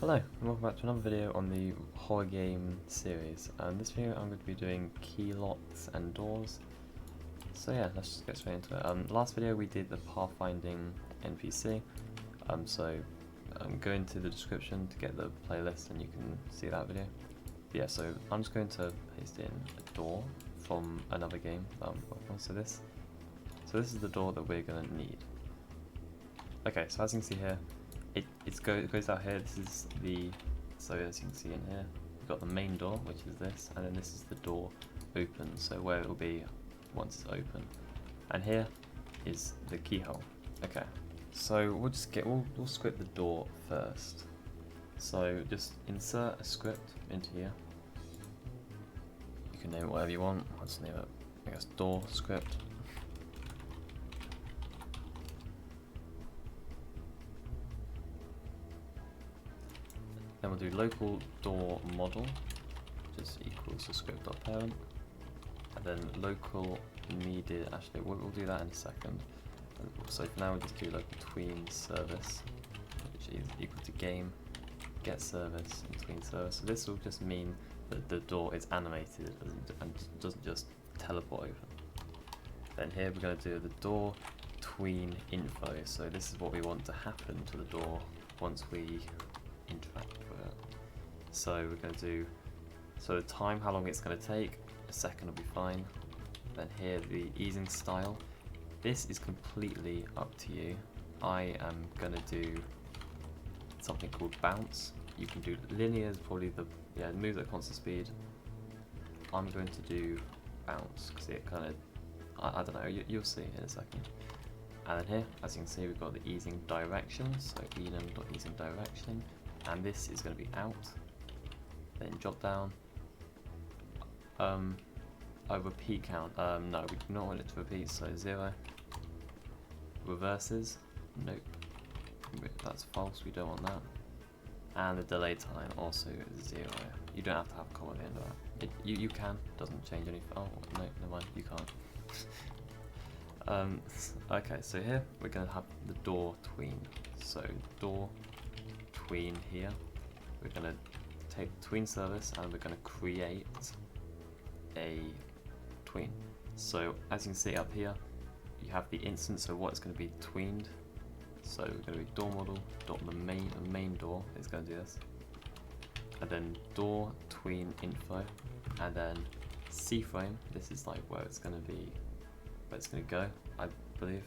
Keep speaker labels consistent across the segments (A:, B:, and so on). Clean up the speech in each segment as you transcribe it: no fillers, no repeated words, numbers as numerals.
A: Hello, and welcome back to another video on the horror game series. In this video I'm going to be doing key locks and doors. So yeah, let's just get straight into it. Last video we did the pathfinding NPC, so go into the description to get the playlist and you can see that video. But yeah, so I'm just going to paste in a door from another game that I'm working on. So this is the door that we're going to need. Okay, so as you can see here, it goes out here. This is so as you can see in here, we've got the main door, which is this, and then this is the door open, so where it will be once it's open. And here is the keyhole. Okay, so we'll script the door first. So just insert a script into here. You can name it whatever you want. I'll just name it, I guess, door script. Then we'll do local door model, just equals to script.parent, and then local needed. Actually, we'll do that in a second. So for now, we'll just do local tween service, which is equal to game get service and tween service. So this will just mean that the door is animated and doesn't just teleport open. Then here we're going to do the door tween info. So this is what we want to happen to the door once we interact with it. So we're going to do, so the time, how long it's going to take, a second will be fine. Then here the easing style, this is completely up to you. I am going to do something called bounce. You can do linear, is probably the moves at constant speed. I'm going to do bounce because it kind of, I don't know, you'll see in a second. And then here, as you can see, we've got the easing direction, so enum.easing direction. And this is going to be out, then jot down, a repeat count, no, we do not want it to repeat, so 0, reverses, nope, that's false, we don't want that, and the delay time also 0, you don't have to have a comma at the end of that, you can, doesn't change anything, oh no, never mind, you can't. Okay, so here we're going to have the door tween, so door tween here, we're going to take the tween service and we're going to create a tween. So as you can see up here, you have the instance of what's going to be tweened. So we're going to be door model dot the main door is going to do this, and then door tween info, and then C-frame. This is like where it's going to be, where it's going to go, I believe.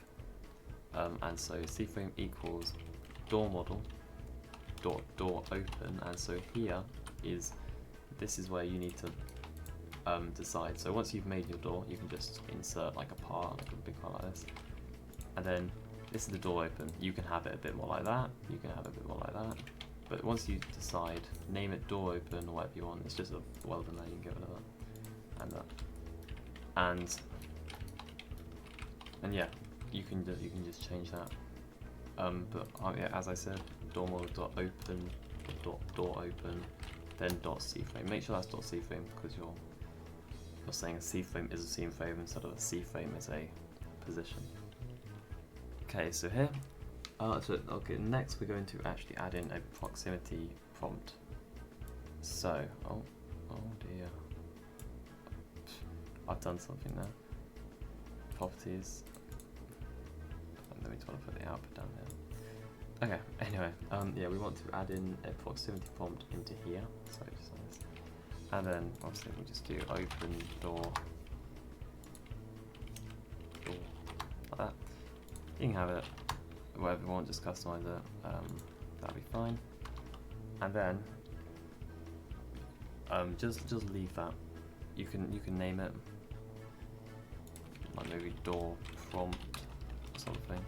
A: And so C-frame equals door model door open, and so here is, this is where you need to decide. So once you've made your door, you can just insert like a part, like a big part like this, and then this is the door open. You can have it a bit more like that, you can have it a bit more like that, but once you decide, name it door open or whatever you want. It's just a welder there, you can get rid of that and that, and yeah, you can just change that. But yeah, as I said, door model dot open door open, then dot C-frame. Make sure that's dot C-frame because you're saying a C-frame is a C-frame instead of a C-frame is a position. Okay, so here, next we're going to actually add in a proximity prompt. So, oh dear, I've done something there. Properties. And then we just want to put the output down here. Okay, anyway, yeah, we want to add in a proximity prompt into here, so just like this. And then obviously we'll just do open door like that. You can have it whatever you want, just customize it, that'll be fine. And then just leave that. You can name it like maybe door prompt or something.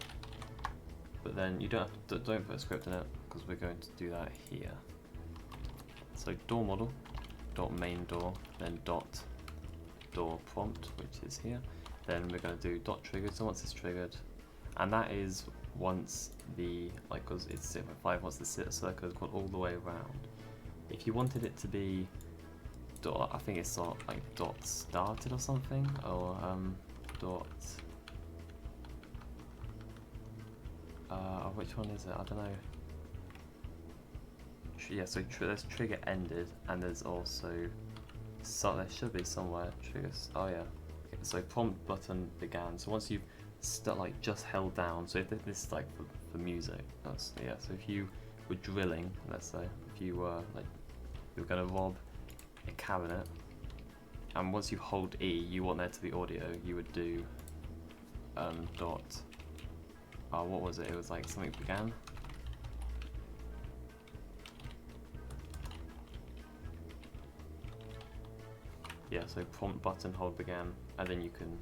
A: But then you don't put a script in it because we're going to do that here. So door model dot main door, then dot door prompt, which is here. Then we're going to do dot triggered. So once it's triggered, and that is once the because it's 0.5, once the circle has gone all the way around. If you wanted it to be dot, I think it's sort of like dot started or something, or dot. Which one is it? I don't know. there's trigger ended, and there's also there should be somewhere triggers. Oh yeah. Okay, so prompt button began. So once you've just held down. So if this is like for music. So if you were drilling, let's say, if you were you were gonna rob a cabinet, and once you hold E, you want there to be audio. You would do dot. What was it? It was like something began. Yeah, so prompt button hold began, and then you can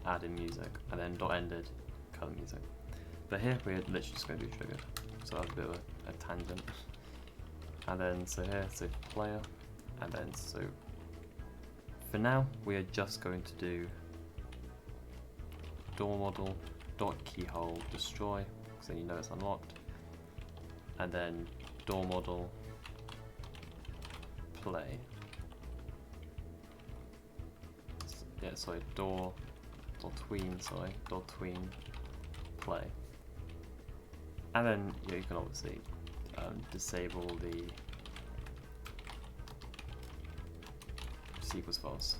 A: add in music, and then dot ended, color music. But here we're literally just going to do triggered, so that's a bit of a tangent. And then so here, so player, and then so for now we are just going to do door model dot keyhole destroy, because then you know it's unlocked, and then door model play. Yeah, sorry, door tween play. And then you can obviously disable the equals false.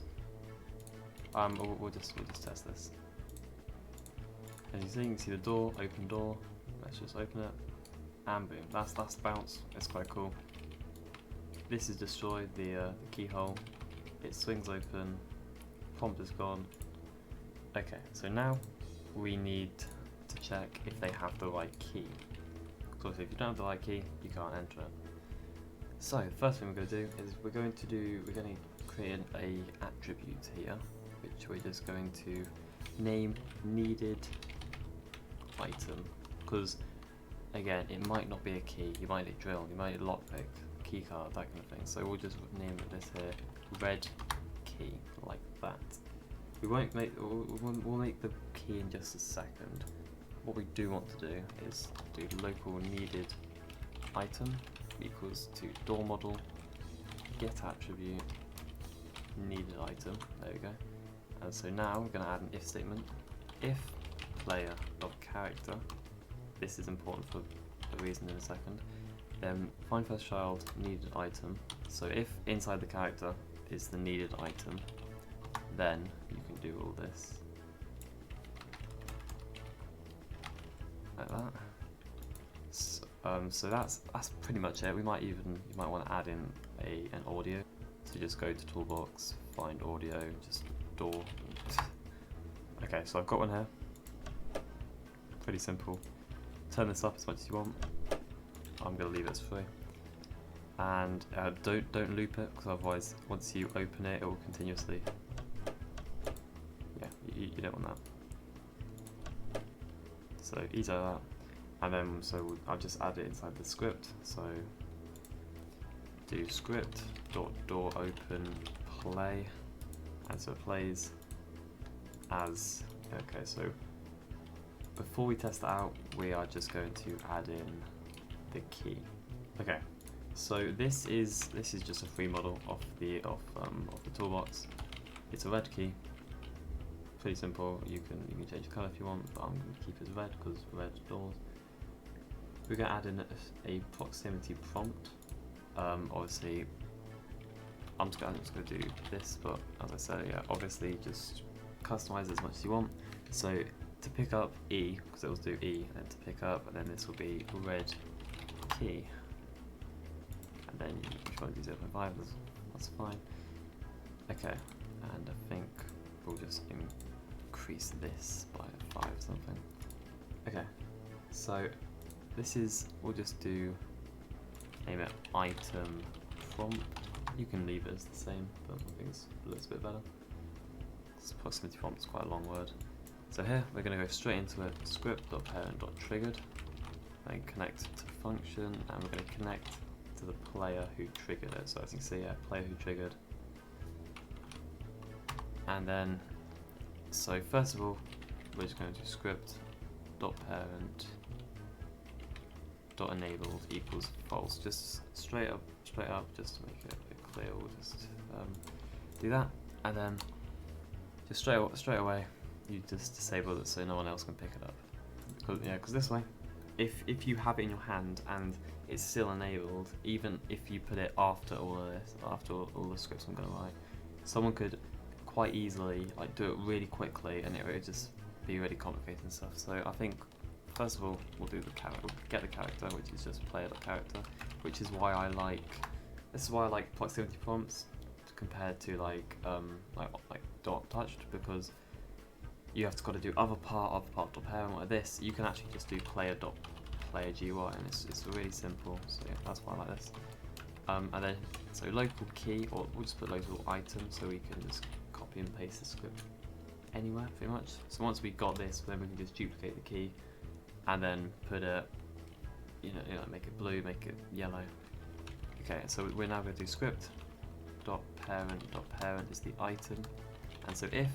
A: We'll just test this. As you see, you can see the door, open door. Let's just open it, and boom. That's bounce. It's quite cool. This is destroyed the keyhole. It swings open. Prompt is gone. Okay, so now we need to check if they have the right key. So if you don't have the right key, you can't enter it. So the first thing we're going to do is we're going to create a attribute here, which we're just going to name needed item, because again, it might not be a key. You might need drill, you might need lockpick, key card, that kind of thing. So we'll just name this here red key, like that. We won't make. We'll make the key in just a second. What we do want to do is do local needed item equals to door model get attribute needed item. There we go. And so now we're going to add an if statement. If player of character. This is important for a reason in a second. Then find first child needed item. So if inside the character is the needed item, then you can do all this like that. So that's pretty much it. You might want to add in an audio. So just go to toolbox, find audio, just door. Okay, so I've got one here. Pretty simple. Turn this up as much as you want. I'm gonna leave it as free. And don't loop it, because otherwise once you open it, it will continuously. Yeah, you don't want that. So easy like that. And then so I'll just add it inside the script. So do script dot door open play, and so it plays as okay. So before we test it out, we are just going to add in the key. Okay. So this is just a free model of the toolbox. It's a red key. Pretty simple. You can change the color if you want, but I'm going to keep it as red because red doors. We're going to add in a proximity prompt. Obviously, I'm just going to do this, but as I said, yeah, obviously just customize it as much as you want. So to pick up E, because it will do E, and then to pick up, and then this will be red key. And then if you want to do 0.5, that's fine. Okay, and I think we'll just increase this by 5 or something. Okay, so this is, we'll just do name it item prompt. You can leave it as the same, but I think it looks a bit better. Proximity prompt is quite a long word. So here we're going to go straight into it. Script.parent.triggered, then connect to function, and we're going to connect to the player who triggered it. So as you can see, yeah, player who triggered. And then, so first of all, we're just going to do script.parent.enabled equals false. Just straight up, just to make it a bit clear. We'll just do that, and then just straight away, you just disable it so no one else can pick it up. Because this way, if you have it in your hand and it's still enabled, even if you put it after all of this, after all the scripts I'm going to write, someone could quite easily like do it really quickly, and it would just be really complicated and stuff. So I think first of all we'll do the character, we'll get the character, which is just player.character, which is why I like proximity prompts compared to like dot touched, because you have to got to do other part dot parent. Like this, you can actually just do player GUI, and it's really simple. So yeah, that's why I like this. And then so local key, or we'll just put local item, so we can just copy and paste the script anywhere pretty much. So once we got this, then we can just duplicate the key and then put it, make it blue, make it yellow. Okay, so we're now going to do script dot parent is the item, and so if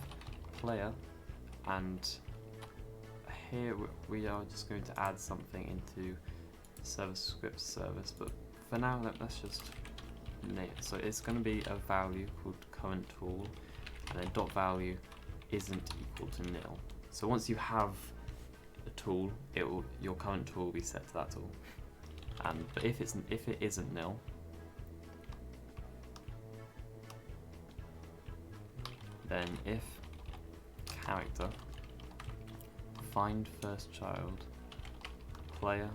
A: player, and here we are just going to add something into service script service, but for now let's just name it. So it's going to be a value called current tool, and then dot value isn't equal to nil. So once you have a tool, your current tool will be set to that tool. But if it isn't nil, then if character find first child player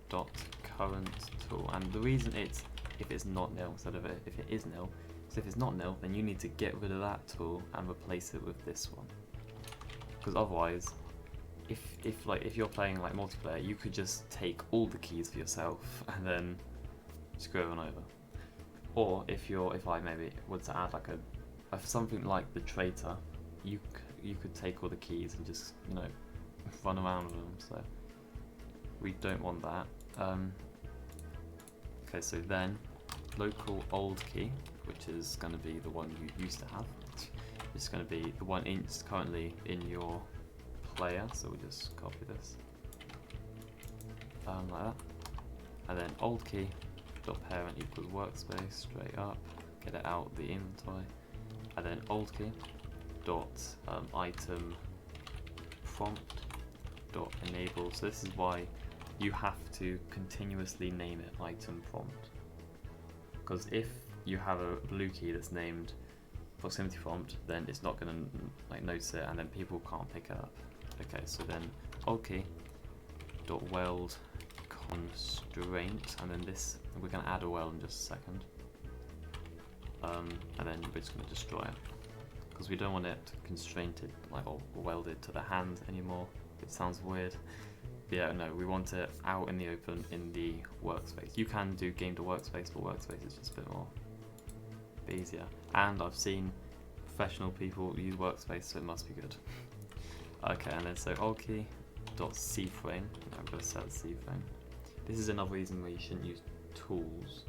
A: dot current tool, and the reason it's if it's not nil instead of if it is nil, so if it's not nil, then you need to get rid of that tool and replace it with this one, because otherwise if you're playing like multiplayer, you could just take all the keys for yourself and then screw everyone over. Or if I maybe were to add like something like the traitor, you could take all the keys and just run around with them. So we don't want that. Okay, so then local old key, which is going to be the one you used to have, it's going to be the one currently in your player. So we just copy this like that, and then old key dot parent equals workspace straight up, get it out the inventory, and then old key dot item prompt dot enable. So this is why you have to continuously name it item prompt, because if you have a blue key that's named proximity prompt, then it's not going to notice it, and then people can't pick it up. Okay, so then old key dot weld constraint, and then this we're going to add a weld in just a second, and then we're just going to destroy it, because we don't want it constrained or welded to the hand anymore. It sounds weird. But yeah, no, we want it out in the open in the workspace. You can do game to workspace, but workspace is just a bit easier. And I've seen professional people use workspace, so it must be good. Okay, and then so old key dot C-frame. I'm going to set the C-frame. This is another reason why you shouldn't use tools,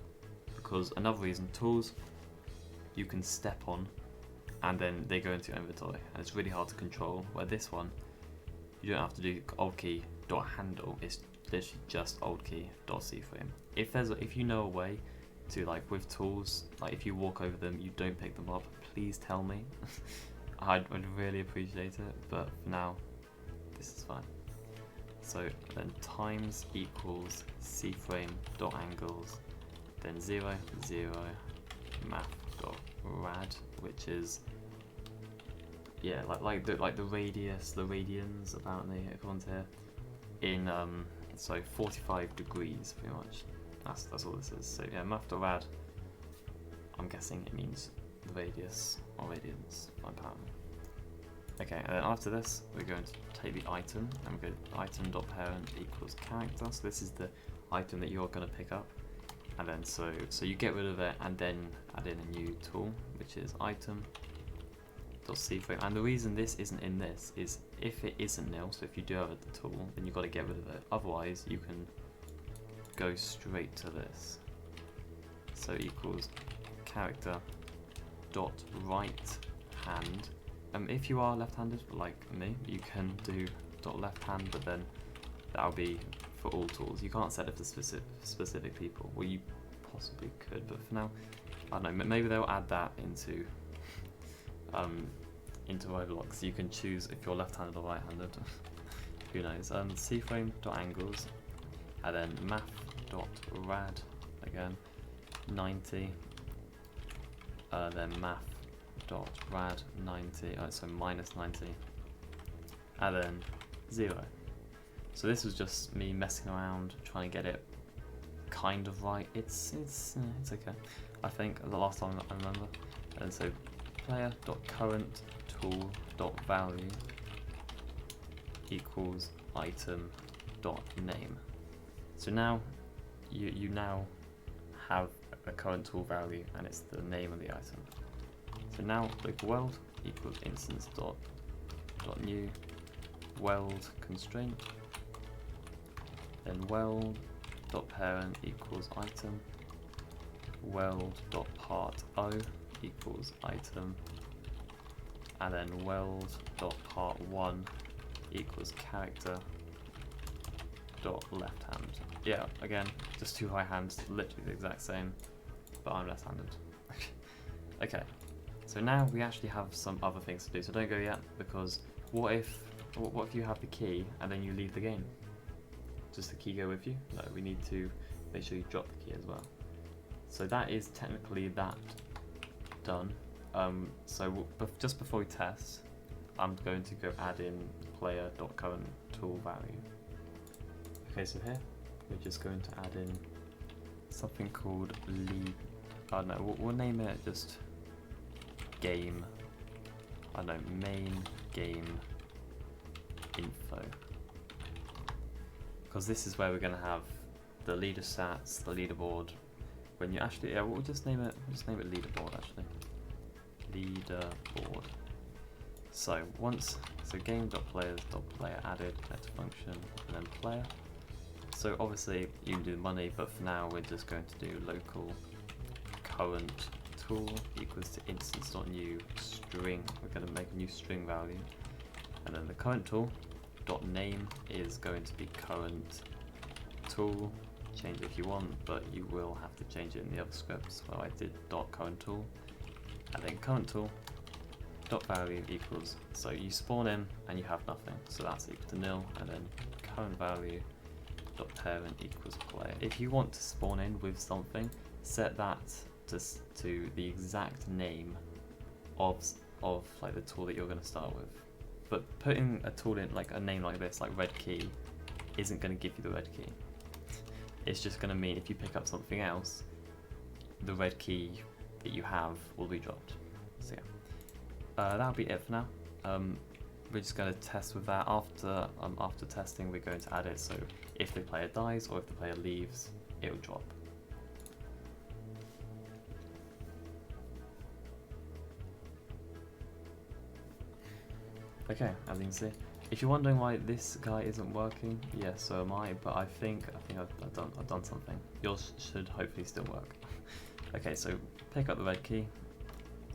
A: because another reason, tools you can step on and then they go into your inventory, and it's really hard to control. Where this one, you don't have to do old key dot handle. It's literally just old key dot C-frame. If you know a way to, with tools, if you walk over them, you don't pick them up, please tell me. I'd really appreciate it, but for now, this is fine. So then times equals C-frame dot angles, then 0, 0, math dot rad, which is like the radius, the radians apparently according to here, in so 45 degrees pretty much. That's all this is. So yeah, math dot rad, I'm guessing it means the radius or radians apparently. Okay, and then after this, we're going to take the item, and we're going to item.parent equals character. So this is the item that you're going to pick up, and then so you get rid of it and then add in a new tool, which is item.cframe. And the reason this isn't in this is if it isn't nil, so if you do have the tool, then you've got to get rid of it. Otherwise, you can go straight to this. So equals character dot right hand. If you are left-handed, like me, you can do dot left hand, but then that'll be for all tools. You can't set it for specific people. Well, you possibly could, but for now, I don't know. Maybe they'll add that into Roblox. So you can choose if you're left-handed or right-handed. who knows? cframe.angles, and then math.rad again 90, then math.rad 90, so minus 90, and then 0. So this was just me messing around trying to get it kind of right. It's okay, I think, the last time I remember. And so player.current_tool.value equals item.name. So now you now have a current tool value, and it's the name of the item. So now local world equals instance.new world constraint, then world.parent equals item, world.part_o equals item, and then world.part1 equals character dot left hand. Yeah, again, just two high hands, literally the exact same, but I'm left-handed. Okay, so now we actually have some other things to do, so don't go yet, because what if you have the key and then you leave the game? Does the key go with you? No, we need to make sure you drop the key as well. So that is technically that done. So just before we test, I'm going to go add in player.current_tool_value. Okay, so here we're just going to add in something called we'll name it just game. I don't know, main game info, because this is where we're going to have the leader stats, the leaderboard. When you actually, we'll just name it. Leaderboard actually. Leaderboard. So game.players.player added connect function and then player. So obviously you can do money, but for now we're just going to do local current tool equals to instance.new string. We're going to make a new string value, and then the current tool dot name is going to be current tool. Change it if you want, but you will have to change it in the other scripts. Well, I did dot current tool, and then current tool dot value equals, so you spawn in and you have nothing, so that's equal to nil, and then current value dot parent equals player. If you want to spawn in with something, set that to the exact name of like the tool that you're going to start with. But putting a tool in like a name like this, like red key, isn't going to give you the red key. It's just going to mean if you pick up something else, the red key that you have will be dropped. So yeah, that'll be it for now. We're just going to test with that. After testing, we're going to add it, so if the player dies or if the player leaves, it will drop. Okay, as you can see. If you're wondering why this guy isn't working, yes, so am I. But I think I've done something. Yours should hopefully still work. Okay, so pick up the red key.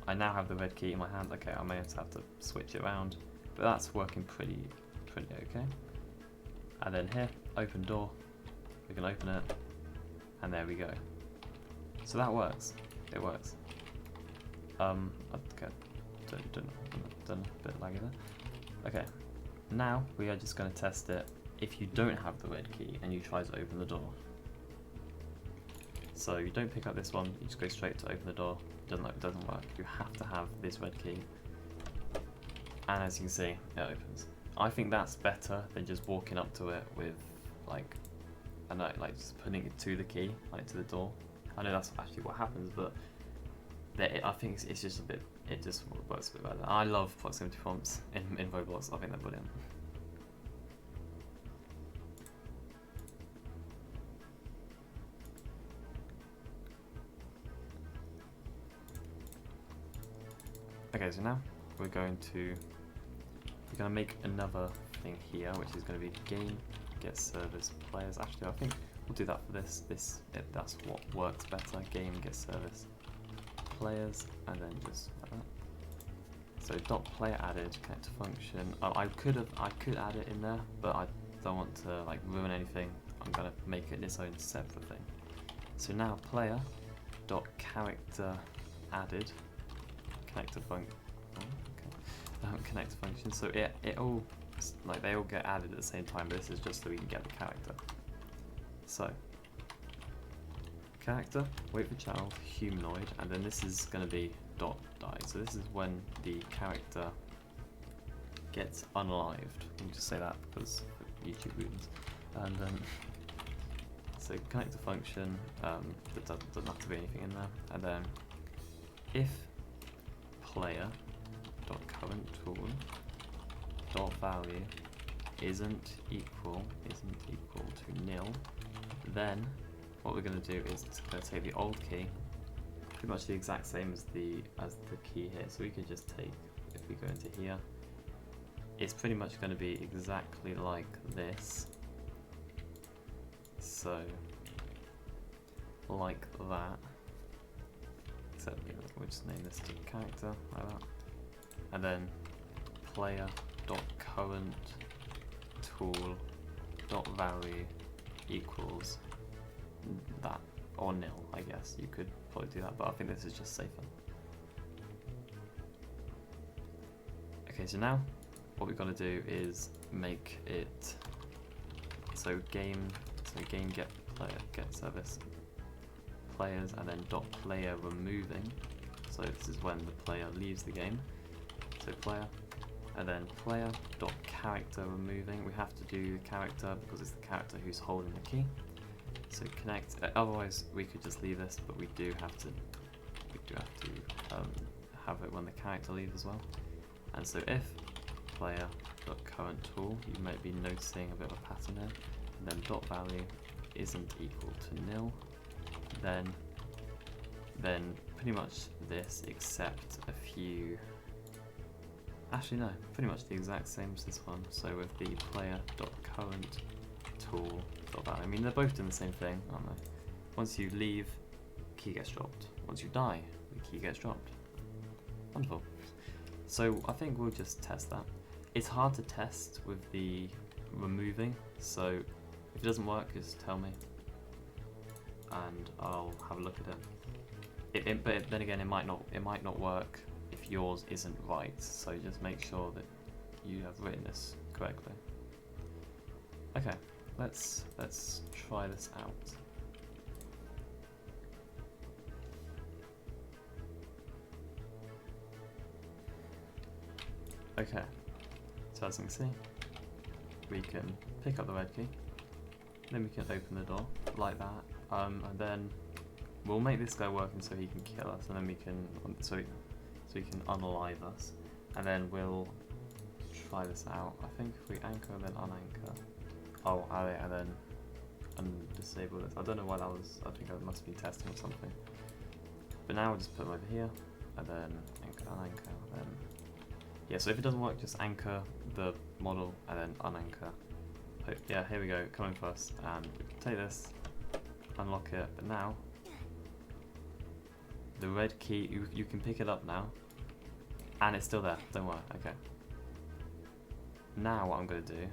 A: I now have the red key in my hand. Okay, I may have to switch it around, but that's working pretty okay. And then here, open door. We can open it, and there we go. So that works. It works. Okay, done a bit laggy there. Okay, now we are just going to test it if you don't have the red key and you try to open the door. So you don't pick up this one, you just go straight to open the door. It doesn't work. You have to have this red key. And as you can see, it opens. I think that's better than just walking up to it with like just putting it to the key, like to the door. I know that's actually what happens, but I think it's just a bit. It just works a bit better. I love proximity prompts in Roblox. I think they're brilliant. Okay, so now we're going to make another thing here, which is going to be game get service players. Actually, I think we'll do that for this. That's what works better. Game get service players, and then just like that. So dot player added connect to function. I could add it in there, but I don't want to like ruin anything. I'm gonna make it its own separate thing. So now player dot character added connect to function. Connect to function. So it'll like they all get added at the same time, but this is just so we can get the character. So, character, wait for child, humanoid, and then this is going to be dot die. So this is when the character gets unalived. Let me just say that because of YouTube reasons. And so connector function, that doesn't have to be anything in there. And then if player dot current tool dot value isn't equal to nil, then what we're going to do is going to take the old key, pretty much the exact same as the key here. So we could just take, if we go into here, it's pretty much going to be exactly like this. So like that, except we'll just name this to character like that, and then player dot current tool dot value equals that, or nil. I guess you could probably do that, but I think this is just safer. Okay, so now what we've got to do is make it so game get service players, and then dot player removing. So this is when the player leaves the game. So player, and then player dot character removing. We have to do the character because it's the character who's holding the key. So connect. Otherwise, we could just leave this, but we do have to have it when the character leaves as well. And so if player dot current tool, you might be noticing a bit of a pattern there. And then dot value isn't equal to nil. Then pretty much this, except a few. Actually no, pretty much the exact same as this one. So with the player dot current tool dot value, I mean they're both doing the same thing, aren't they? Once you leave, key gets dropped. Once you die, the key gets dropped. Wonderful. So I think we'll just test that. It's hard to test with the removing, so if it doesn't work, just tell me and I'll have a look at it. But then again, it might not work if yours isn't right. So just make sure that you have written this correctly. Okay, let's try this out. Okay, so as you can see, we can pick up the red key, then we can open the door like that, and then we'll make this guy working so he can kill us, and then we can so he can unalive us, and then we'll try this out. I think if we anchor and then unanchor, and then disable this. I don't know why that was. I think I must be testing or something. But now we'll just put them over here, and then anchor, unanchor, then. Yeah, so if it doesn't work, just anchor the model and then unanchor. Yeah, here we go, coming first, and we can take this, unlock it, but now, the red key, you can pick it up now, and it's still there, don't worry, okay. Now what I'm going to do,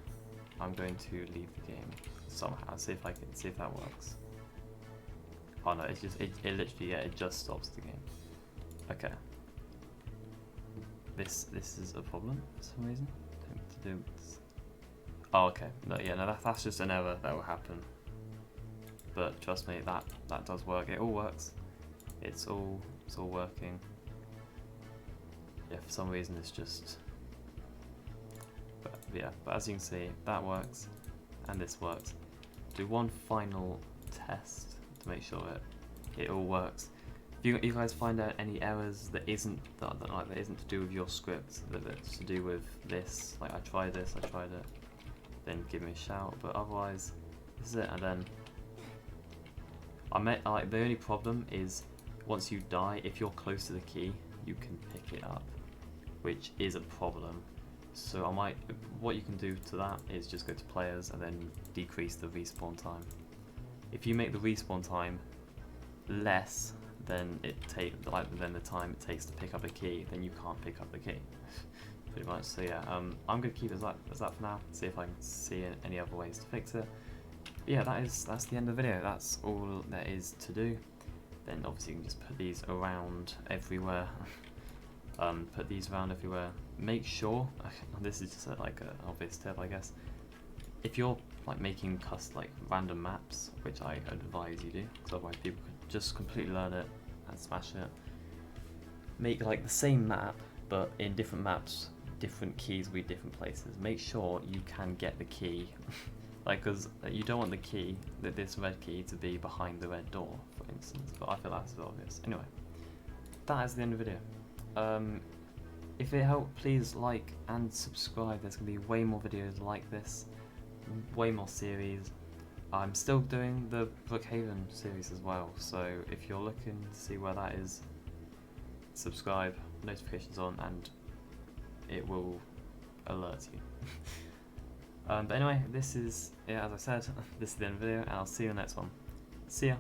A: I'm going to leave the game somehow, see if that works. Oh no, it literally, yeah, it just stops the game. Okay. This is a problem for some reason. Oh, okay. No, yeah, no, that's just an error that will happen. But trust me, that does work. It all works. It's all working. Yeah, for some reason it's just. But yeah, but as you can see, that works, and this works. Do one final test to make sure it all works. If you guys find out any errors that isn't to do with your script, that's to do with this, like I tried it, then give me a shout. But otherwise, this is it. And then the only problem is once you die, if you're close to the key, you can pick it up, which is a problem. So what you can do to that is just go to players and then decrease the respawn time. If you make the respawn time less than the time it takes to pick up a key, then you can't pick up the key. Pretty much. So yeah, I'm gonna keep it as that for now. See if I can see any other ways to fix it. But yeah, that's the end of the video. That's all there is to do. Then obviously you can just put these around everywhere. Put these around everywhere. Make sure, this is just like an obvious tip, I guess. If you're like making like random maps, which I advise you do, because otherwise people could just completely learn it and smash it. Make like the same map, but in different maps, different keys will be different places. Make sure you can get the key, like, because you don't want the key, this red key, to be behind the red door, for instance. But I feel that's obvious. Anyway, that is the end of the video. If it helped, please like and subscribe. There's gonna be way more videos like this, way more series. I'm still doing the Brookhaven series as well, so if you're looking to see where that is, subscribe, notifications on, and it will alert you. But anyway, this is, yeah, as I said, this is the end of the video, and I'll see you in the next one. See ya!